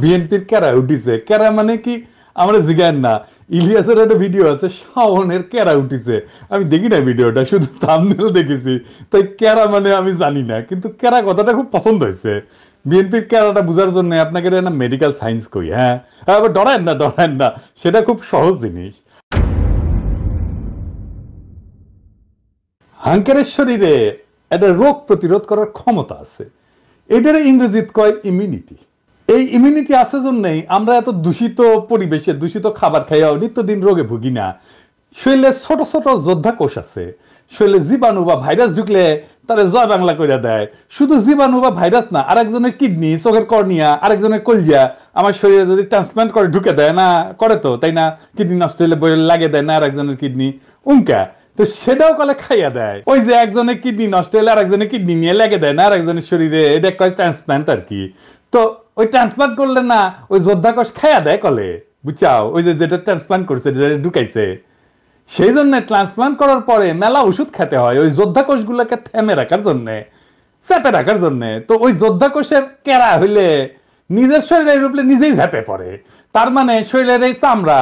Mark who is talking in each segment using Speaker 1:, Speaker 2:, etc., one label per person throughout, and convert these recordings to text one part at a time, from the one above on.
Speaker 1: বিএনপির কেরা উঠিছে, কেরা মানে কি আমরা জিজ্ঞান না। ইলিয়াসের একটা ভিডিও আছে, শাওনের কেরা উঠিছে, আমি দেখি না ভিডিওটা, শুধু থাম্বনেল দেখেছি, তাই কেরা মানে আমি জানি না, কিন্তু কেরা কথাটা খুব পছন্দ হয়েছে। বিএনপির কেরাটা বোঝার জন্য আপনাকে না মেডিকেল সায়েন্স কই, হ্যাঁ আবার ডরায়েন না, ডরায়েন না, সেটা খুব সহজ জিনিস। হাঙ্কারের শরীরে একটা রোগ প্রতিরোধ করার ক্ষমতা আছে, এটার ইংরেজিতে কয় ইমিউনিটি। এই ইমিউনিটি আছে জন্যই আমরা এত দূষিত পরিবেশে দূষিত খাবার খাইয়াও নিত্যদিন রোগে ভুগি না। শরীরে ছোট ছোট যোদ্ধা কোষ আছে, শরীরে জীবাণু বা ভাইরাস ঢুকলে তারা জয় বাংলা করে দেয়। শুধু জীবাণু বা ভাইরাস না, আরেকজনের কিডনি, চোখের কর্নিয়া, আরেকজনের কলজিয়া আমার শরীরে যদি ট্রান্সপ্লান্ট করে ঢুকে দেয় না, করে তো তাই না, কিডনি নষ্ট হলে বই লাগে দেয় না আরেকজনের কিডনি, উনকা তো সেটাও কলে খাইয়া দেয়। ওই যে একজনের কিডনি নষ্ট হলে আরেকজনের কিডনি নিয়ে লেগে দেয় না আরেকজনের শরীরে, এটা কয় ট্রান্সপ্লান্ট আর কি। তো ওই ট্রান্সপ্লান্ট করলে না ওই যোদ্ধা কোষ খাইয়া দেয় কলে, বুঝছাও, ওই যে যেটা ট্রান্সপ্লান্ট করছে যেটা ঢুকাইছে। সেই জন্য ট্রান্সপ্লান্ট করার পরে মেলা ওষুধ খেতে হয় ওই যোদ্ধা কোষগুলোকে থেমে রাখার জন্য, চেপে রাখার জন্য। তো ওই যোদ্ধা কোষের কেরা হইলে নিজের শরীরের উপরে নিজেই ঝেপে পড়ে। তার মানে শরীরের এই চামড়া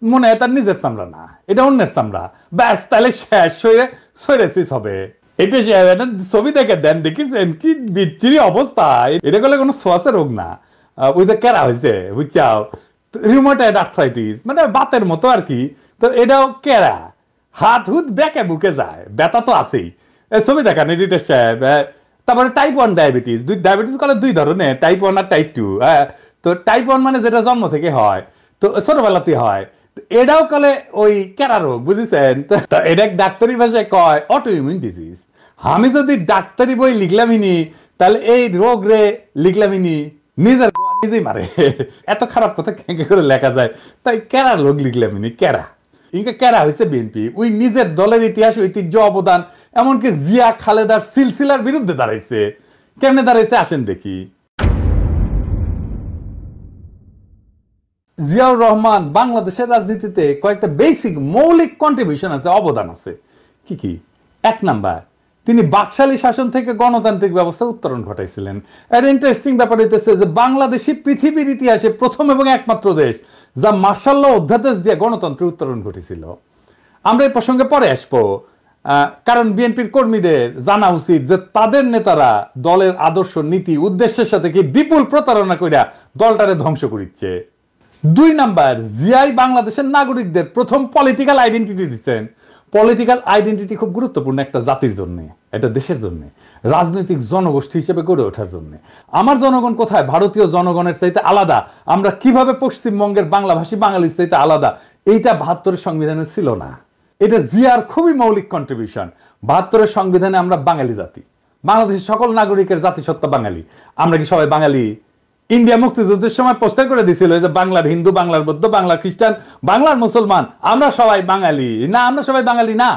Speaker 1: মনে হয় তার নিজের চামড়া না, এটা অন্যের চামড়া, ব্যাস তাহলে শেষ, শরীরে সোরেসিস হবে। এটা ছবি দেখে দেন, দেখেছেন কি বিচ্ছিরি অবস্থা। এটা করলে কোনো শ্বাসের রোগ না, ওই যে কেরা হয়েছে বুঝছাও, রিউমাটয়েড আর্থ্রাইটিস মানে বাতের মতো আর কি। তো এটাও কেরা, হাত হুত বেঁকে বুকে যায়, ব্যথা তো আছেই, ছবি দেখান এডিটর সাহেব। তারপরে টাইপ 1 ডায়াবেটিস, ডায়াবেটিস কলে দুই ধরনের, টাইপ 1 আর টাইপ 2। তো টাইপ 1 মানে যেটা জন্ম থেকে হয়, তো ছোটবেলাতে হয়, এটাও কলে ওই কেরা রোগ, বুঝেছেন। তো এটা ডাক্তারি ভাষায় কয় অটো ইমিউন ডিজিজ। আমি যদি ডাক্তারি বই লিখলামিনি তাহলে এই রোগ রে লিখলামিনি, নিজের নিজেই মারে। এত খারাপ কথা কেঁকে করে লেখা যায়, তাই কেরা রোগ লিখলামিনি, কেরা ইনকা কেরা হয়েছে বিএনপি। ওই নিজের দলের ইতিহাস, ঐতিহ্য, অবদান, এমনকি জিয়া খালেদার সিলসিলার বিরুদ্ধে দাঁড়াইছে। কেমনে দাঁড়াইছে আসেন দেখি। জিয়াউর রহমান বাংলাদেশের রাজনীতিতে কয়েকটা বেসিক মৌলিক কন্ট্রিবিউশন আছে, অবদান আছে। কি কি? 1 নাম্বার, তিনি বাকশালী শাসন থেকে গণতান্ত্রিক ব্যবস্থা উত্তরণ ঘটাইছিলেন। এর ইন্টারেস্টিং ব্যাপার হইতেছে যে বাংলাদেশই পৃথিবীর ইতিহাসে প্রথম এবং একমাত্র দেশ যা মার্শাল ল অধ্যাদেশ দিয়ে গণতন্ত্রের উত্তরণ ঘটেছিল। আমরা এই প্রসঙ্গে পরে আসবো, কারণ বিএনপির কর্মীদের জানা উচিত যে তাদের নেতারা দলের আদর্শ, নীতি, উদ্দেশ্যের সাথে কি বিপুল প্রতারণা কইরা দলটারে ধ্বংস করিচ্ছে। 2 নাম্বার, জিয়াই বাংলাদেশের নাগরিকদের প্রথম পলিটিক্যাল আইডেন্টিটি দিচ্ছেন। পলিটিক্যাল আইডেন্টিটি খুব গুরুত্বপূর্ণ একটা জাতির জন্য, একটা দেশের জন্য, রাজনৈতিক জনগোষ্ঠী হিসেবে গড়ে ওঠার জন্য। আমার জনগণ কোথায় ভারতীয় জনগণের চাইতে আলাদা, আমরা কিভাবে পশ্চিমবঙ্গের বাংলাভাষী বাঙালির চাইতে আলাদা, এইটা 72-এর সংবিধানে ছিল না। এটা জিয়ার খুবই মৌলিক কন্ট্রিবিউশন। 72-এর সংবিধানে আমরা বাঙালি জাতি, বাংলাদেশের সকল নাগরিকের জাতিসত্তা বাঙালি। আমরা কি সবাই বাঙালি? ইন্ডিয়া মুক্তিযুদ্ধের সময় পোস্টার করে দিছিল যে বাংলার হিন্দু, বাংলার বৌদ্ধ, বাংলার খ্রিস্টান, বাংলার মুসলমান, আমরা সবাই বাঙালি না। আমরা সবাই বাঙালি না।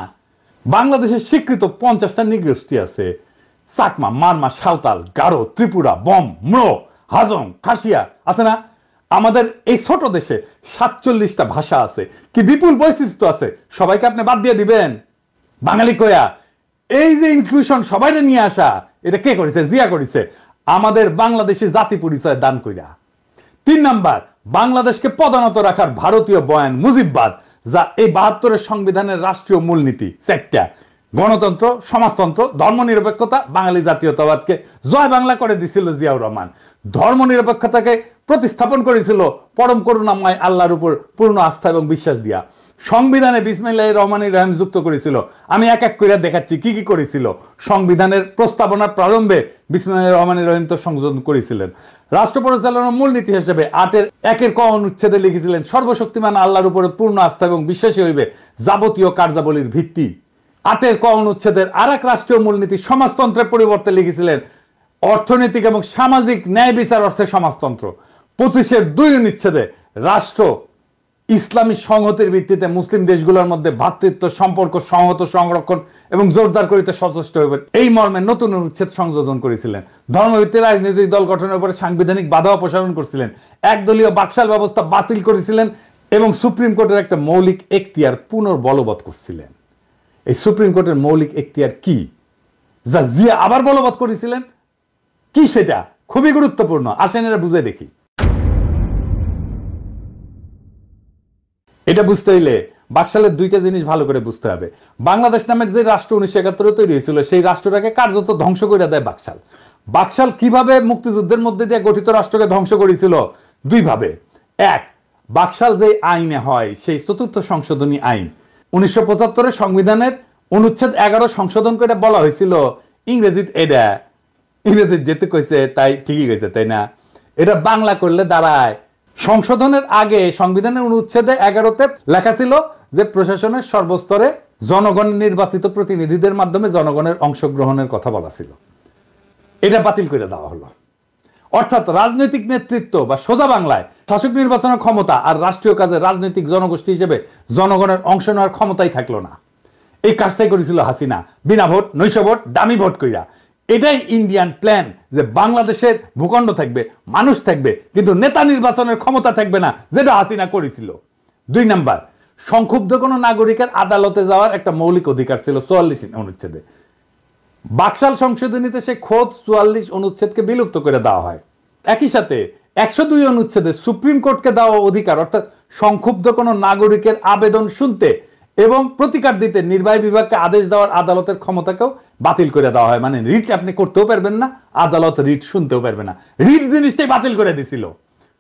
Speaker 1: বাংলাদেশের স্বীকৃত 50টা নৃগোষ্ঠী আছে, চাকমা, মারমা, সাঁওতাল, গারো, ত্রিপুরা, বম, ম্রো, হাজং, খাসিয়া আছে না। আমাদের এই ছোট দেশে 47টা ভাষা আছে, কি বিপুল বৈচিত্র্য আছে। সবাইকে আপনি বাদ দিয়ে দিবেন বাঙালি কয়া? এই যে ইনক্লুশন, সবাইকে নিয়ে আসা, এটা কে করেছে? জিয়া করেছে, আমাদের বাংলাদেশি জাতি পরিচয় দান কইরা। 3 নাম্বার, বাংলাদেশকে পদানত রাখার ভারতীয় বয়ান মুজিববাদ, যা এই 72-এর সংবিধানের রাষ্ট্রীয় মূলনীতি 4টা: গণতন্ত্র, সমাজতন্ত্র, ধর্মনিরপেক্ষতা, বাঙালি জাতীয়তাবাদকে জয় বাংলা করে দিছিল জিয়াউর রহমান। ধর্মনিরপেক্ষতাকে প্রতিস্থাপন করেছিল পরম করুণাময় আল্লাহর উপর পূর্ণ আস্থা এবং বিশ্বাস দিয়া। সংবিধানে বিসমিল্লাহির রহমানির রহিম যুক্ত করেছিল। আমি এক এক করে দেখাচ্ছি কি কি করেছিল। সংবিধানের প্রস্তাবনার প্রারম্ভে বিসমিল্লাহির রহমানির রহিম তো সংযোজন করেছিলেন। রাষ্ট্র পরিচালনার মূলনীতি হিসেবে 8-এর 1-এর ক অনুচ্ছেদে লিখেছিলেন, সর্বশক্তিমান আল্লাহর উপরে পূর্ণ আস্থা এবং বিশ্বাসী হইবে যাবতীয় কার্যাবলীর ভিত্তি। 8-এর ক অনুচ্ছেদের আর এক রাষ্ট্রীয় মূলনীতি সমাজতন্ত্রের পরিবর্তে লিখেছিলেন, অর্থনৈতিক এবং সামাজিক ন্যায় বিচার অর্থে সমাজতন্ত্র। 25-এর 2 অনুচ্ছেদে রাষ্ট্র ইসলামী সংহতির ভিত্তিতে মুসলিম দেশগুলোর মধ্যে ভ্রাতৃত্ব সম্পর্ক সংহত, সংরক্ষণ এবং জোরদার করিতে সচেষ্ট হইবে, এই মর্মে নতুন অনুচ্ছেদ সংযোজন করেছিলেন। ধর্মভিত্তিক রাজনৈতিক দল গঠনের উপরে সাংবিধানিক বাধা অপসারণ করেছিলেন। একদলীয় বাকশাল ব্যবস্থা বাতিল করেছিলেন এবং সুপ্রিম কোর্টের একটা মৌলিক এখতিয়ার পুনর্বলবৎ করছিলেন। এই সুপ্রিম কোর্টের মৌলিক এখতিয়ার কি, যা জিয়া আবার বলবৎ করেছিলেন? কি সেটা? খুবই গুরুত্বপূর্ণ, আসেন এরা বুঝে দেখি। এটা বুঝতে হইলে বাকশালের দুইটা জিনিস ভালো করে বুঝতে হবে। বাংলাদেশ নামের যে রাষ্ট্র 1971 তৈরি হয়েছিল সেই রাষ্ট্রটাকে কার্যত ধ্বংস করে দেয় বাকশাল। বাকশাল কিভাবে মুক্তিযুদ্ধের মধ্যে দিয়ে গঠিত রাষ্ট্রকে ধ্বংস করেছিল? দুই ভাবে। এক, বাকশাল যে আইনে হয় সেই চতুর্থ সংশোধনী আইন 1975 সংবিধানের অনুচ্ছেদ 11 সংশোধন করে বলা হয়েছিল ইংরেজিত যেতে কইছে তাই ঠিকই কইছে, তাই না? এটা বাংলা করলে দাঁড়ায়, সংশোধনের আগে সংবিধানের অনুচ্ছেদে 11তে লেখা ছিল যে প্রশাসনের সর্বস্তরে জনগণের নির্বাচিত প্রতিনিধিদের মাধ্যমে জনগণের অংশগ্রহণের কথা বলা ছিল। এটা বাতিল করে দেওয়া হলো। অর্থাৎ রাজনৈতিক নেতৃত্ব বা সোজা বাংলায় শাসক নির্বাচনের ক্ষমতা আর রাষ্ট্রীয় কাজে রাজনৈতিক জনগোষ্ঠী হিসেবে জনগণের অংশ নেওয়ার ক্ষমতাই থাকলো না। এই কাজটাই করেছিল হাসিনা, বিনা ভোট, নৈশ ভোট, দামি ভোট কইরা। এটাই ইন্ডিয়ান প্ল্যান, যে বাংলাদেশের ভূখণ্ড থাকবে, মানুষ থাকবে, কিন্তু নেতা নির্বাচনের ক্ষমতা থাকবে না, যেটা হাসিনা করেছিল। দুই নাম্বার, সংক্ষুব্ধ কোনো নাগরিকের আদালতে যাওয়ার একটা মৌলিক অধিকার ছিল 44 অনুচ্ছেদে। বাকশাল সংশোধনীতে সে খোদ 44 অনুচ্ছেদকে বিলুপ্ত করে দেওয়া হয়। একই সাথে 102 অনুচ্ছেদে সুপ্রিম কোর্টকে দেওয়া অধিকার, অর্থাৎ সংক্ষুব্ধ কোনো নাগরিকের আবেদন শুনতে এবং প্রতিকার দিতে নির্বাহী বিভাগকে আদেশ দেওয়ার আদালতের ক্ষমতাকেও বাতিল করে দেওয়া হয়। মানে রিট আপনি করতেও পারবেন না, আদালত রিট শুনতেও পারবে না। রিট জিনিসটাই বাতিল করে দিছিল।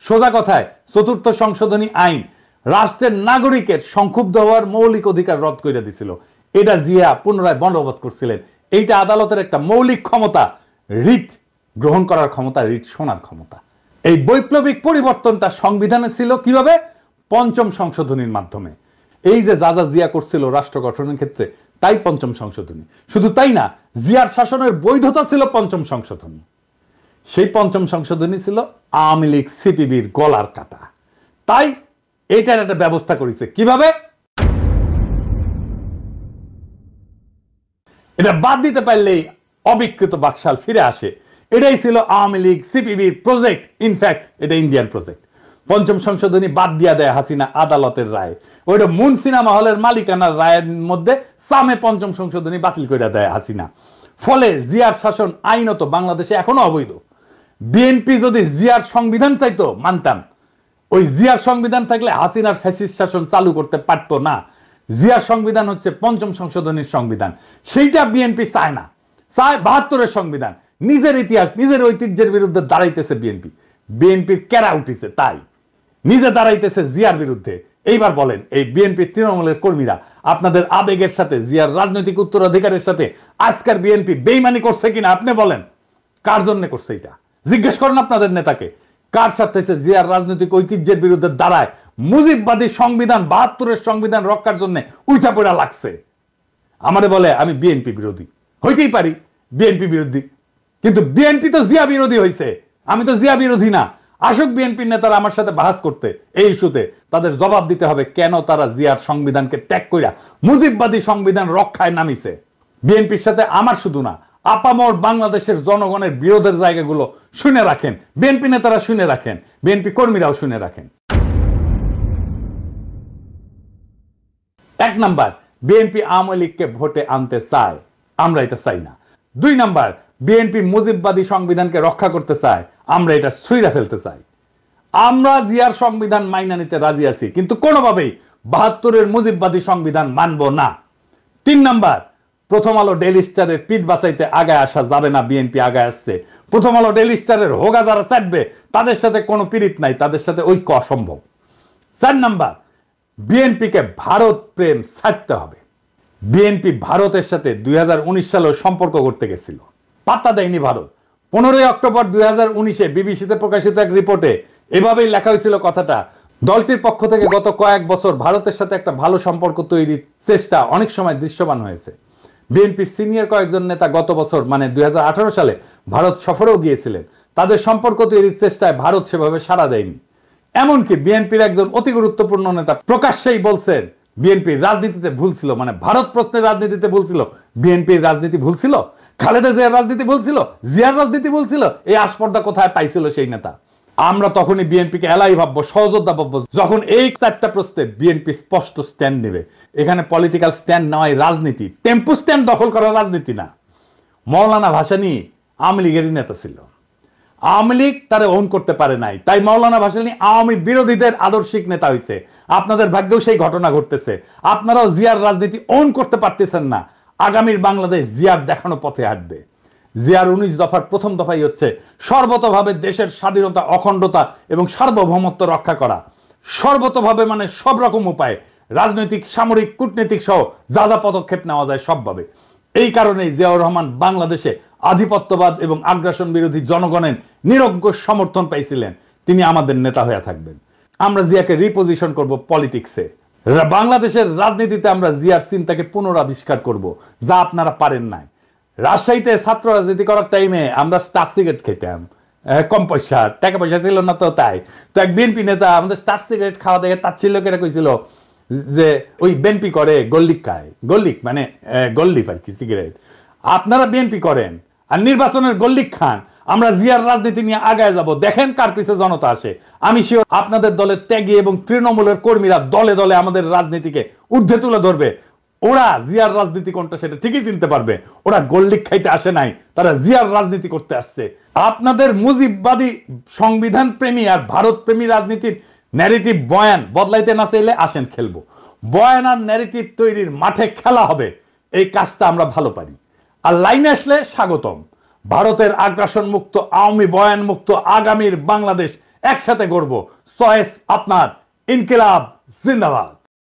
Speaker 1: সোজা কথায় চতুর্থ সংশোধনী আইন রাষ্ট্রের নাগরিকের সংক্ষুব্ধ হওয়ার মৌলিক অধিকার রদ করে দিছিল। এটা জিয়া পুনরায় বলবৎ করছিলেন। এইটা আদালতের একটা মৌলিক ক্ষমতা, রিট গ্রহণ করার ক্ষমতা, রিট শোনার ক্ষমতা। এই বৈপ্লবিক পরিবর্তনটা সংবিধানে ছিল কিভাবে? পঞ্চম সংশোধনীর মাধ্যমে। এই যে যা যা জিয়া করছিল রাষ্ট্র গঠনের ক্ষেত্রে, তাই পঞ্চম সংশোধনী। শুধু তাই না, জিয়ার শাসনের বৈধতা ছিল পঞ্চম সংশোধনী। সেই পঞ্চম সংশোধনী ছিল আওয়ামী লীগ সিপিবির গলার কাটা। তাই এইটার একটা ব্যবস্থা করেছে কিভাবে? এটা বাদ দিতে পারলেই অবিকৃত বাকশাল ফিরে আসে। এটাই ছিল আওয়ামী লীগ সিপিবির প্রজেক্ট। ইনফ্যাক্ট এটা ইন্ডিয়ান প্রজেক্ট। পঞ্চম সংশোধনী বাদ দিয়া দেয় হাসিনা আদালতের রায়। ওইটা মুন সিনেমা হলের মালিকানার রায়ের মধ্যে সামে পঞ্চম সংশোধনী বাতিল করে দেয় হাসিনা। ফলে জিয়ার শাসন আইনত বাংলাদেশে এখনো অবৈধ। বিএনপি যদি জিয়ার সংবিধান চাইতো মানতাম, ওই জিয়ার সংবিধান থাকলে হাসিনার ফ্যাসিস্ট শাসন চালু করতে পারতো না। জিয়ার সংবিধান হচ্ছে পঞ্চম সংশোধনীর সংবিধান, সেইটা বিএনপি চায় না, চায় 72-এর সংবিধান। নিজের ইতিহাস, নিজের ঐতিহ্যের বিরুদ্ধে দাঁড়াইতেছে বিএনপি। বিএনপির কেরা উঠিছে, তাই নিজে দাঁড়াইতেছে জিয়ার বিরুদ্ধে। এইবার বলেন, এই বিএনপি তৃণমূলের কর্মীরা আপনাদের আবেগের সাথে, জিয়ার রাজনৈতিক উত্তরাধিকারের সাথে আজকের বিএনপি বেইমানি করছে কিনা আপনি বলেন? কার জন্য করছে এটা জিজ্ঞেস করেন আপনাদের নেতাকে। কার সাথে জিয়ার রাজনৈতিক ঐতিহ্যের বিরুদ্ধে দাঁড়ায় মুজিববাদী সংবিধান, 72-এর সংবিধান রক্ষার জন্য উঠা পড়া লাগছে? আমারে বলে আমি বিএনপি বিরোধী। হইতেই পারি বিএনপি বিরোধী, কিন্তু বিএনপি তো জিয়া বিরোধী হয়েছে, আমি তো জিয়া বিরোধী না। আসুক বিএনপির নেতারা আমার সাথে বাহাস করতে এই ইস্যুতে, তাদের জবাব দিতে হবে কেন তারা জিয়ার সংবিধানকে ত্যাগ কইরা মুজিববাদী সংবিধান রক্ষায় নামিছে। বিএনপির সাথে আমার শুধু না, আপামর বাংলাদেশের জনগণের বিরোধের জায়গাগুলো শুনে রাখেন, বিএনপি নেতারা শুনে রাখেন, বিএনপি কর্মীরাও শুনে রাখেন। এক নাম্বার, বিএনপি আওয়ামী লীগকে ভোটে আনতে চায়, আমরা এটা চাই না। দুই নাম্বার, বিএনপি মুজিববাদী সংবিধানকে রক্ষা করতে চায়, আমরা এটা ছুঁড়ে ফেলতে চাই। আমরা জিয়ার সংবিধান মাইনা নিতে রাজি আছি, কিন্তু কোনোভাবেই 72-এর মুজিববাদী সংবিধান মানব না। তিন নাম্বার, প্রথম আলো ডেইলি স্টারের পিঠ বাঁচাইতে আগায় আসা যাবে না। বিএনপি আগায় আসছে, প্রথম আলো ডেইলি স্টারের হোগা যারা চাটবে তাদের সাথে কোনো পীড়িত নাই, তাদের সাথে ঐক্য অসম্ভব। চার নাম্বার, বিএনপিকে ভারত প্রেম ছাড়তে হবে। বিএনপি ভারতের সাথে 2019 সালেও সম্পর্ক করতে গেছিল, পাত্তা দেয়নি ভারত। 15 অক্টোবর 2019-এ বিবিসিতে প্রকাশিত এক রিপোর্টে এভাবেই লেখা হয়েছিল কথাটা, দলটির পক্ষ থেকে গত কয়েক বছর ভারতের সাথে একটা ভালো সম্পর্ক তৈরির চেষ্টা অনেক সময় দৃশ্যমান হয়েছে। বিএনপির সিনিয়র কয়েকজন নেতা গত বছর মানে 2018 সালে ভারত সফরেও গিয়েছিলেন। তাদের সম্পর্ক তৈরির চেষ্টায় ভারত সেভাবে সাড়া দেয়নি। এমনকি বিএনপির একজন অতি গুরুত্বপূর্ণ নেতা প্রকাশ্যেই বলছেন বিএনপির রাজনীতিতে ভুল ছিল, মানে ভারত প্রশ্নের রাজনীতিতে ভুল ছিল। বিএনপির রাজনীতি ভুল ছিল, খালেদা জিয়ার রাজনীতি ভুল ছিল, জিয়ার রাজনীতি ভুল ছিল। এই আস্পর্ধা কোথায় পাইছিল সেই নেতা? আমরা তখনই বিএনপিকে এলাই ভাববো, সহযোদ্ধা ভাববো, যখন এই চারটা প্রশ্নে বিএনপি স্পষ্ট স্ট্যান্ড নেবে। এখানে পলিটিক্যাল স্ট্যান্ড নেওয়াই রাজনীতি, টেম্পো স্ট্যান্ড দখল করা রাজনীতি না। মৌলানা ভাসানী আওয়ামী লীগেরই নেতা ছিল, আওয়ামী লীগ তারা ওন করতে পারে নাই, তাই মাওলানা ভাসানী আওয়ামী বিরোধীদের আদর্শিক নেতা হয়েছে। আপনাদের ভাগ্যেও সেই ঘটনা ঘটতেছে। আপনারাও জিয়ার রাজনীতি ওন করতে পারতেছেন না। আগামীর বাংলাদেশ জিয়ার দেখানো পথে হাঁটবে। জিয়ার 19 দফার প্রথম দফাই হচ্ছে সর্বতভাবে দেশের স্বাধীনতা, অখণ্ডতা এবং সার্বভৌমত্ব রক্ষা করা। সর্বতভাবে মানে সব রকম উপায়ে, রাজনৈতিক, সামরিক, কূটনৈতিক সহ যা যা পদক্ষেপ নেওয়া যায় সবভাবে। এই কারণেই জিয়াউর রহমান বাংলাদেশে আধিপত্যবাদ এবং আগ্রাসন বিরোধী জনগণের নিরঙ্কুশ সমর্থন পাইছিলেন। তিনি আমাদের নেতা হয়ে থাকবেন। আমরা জিয়াকে রিপোজিশন করব পলিটিক্সে। বাংলাদেশের রাজনীতিতে আমরা জিয়ার চিন্তাকে পুনরাবিষ্কার করব, যা আপনারা পারেন নাই। রাজশাহীতে ছাত্র রাজনীতি করার টাইমে আমরা স্টার সিগারেট খেতাম, কম পয়সা, টাকা পয়সা ছিল না, তো তাই তো এক বিএনপি নেতা আমাদের স্টার সিগারেট খাওয়া দেখে তার ছিল কেরা কইছিল যে ওই বিএনপি করে গল্লিক খায়। গল্লিক মানে গল্লিফ আর কি, সিগারেট। আপনারা বিএনপি করেন আর নির্বাচনের গল্লিক খান। আমরা জিয়ার রাজনীতি নিয়ে আগায় যাব, দেখেন কার পিছে জনতা আসে। আমি শিওর আপনাদের দলের ত্যাগী এবং তৃণমূলের কর্মীরা দলে দলে আমাদের রাজনীতিকে ঊর্ধ্বে তুলে ধরবে। ওরা জিয়ার রাজনীতি কোনটা সেটা ঠিকই চিনতে পারবে। ওরা গোল্ডিক খাইতে আসে নাই, তারা জিয়ার রাজনীতি করতে আসছে। আপনাদের মুজিববাদী, সংবিধান প্রেমী আর ভারত প্রেমী রাজনীতির ন্যারেটিভ বয়ান বদলাইতে না চাইলে আসেন খেলবো। বয়ান আর ন্যারেটিভ তৈরির মাঠে খেলা হবে। এই কাজটা আমরা ভালো পারি। আর লাইনে আসলে স্বাগতম। ভারতের আগ্রাসন মুক্ত, আওয়ামী বয়ান মুক্ত আগামীর বাংলাদেশ একসাথে গড়ব। চয়েস আপনার। ইনকিলাব জিন্দাবাদ।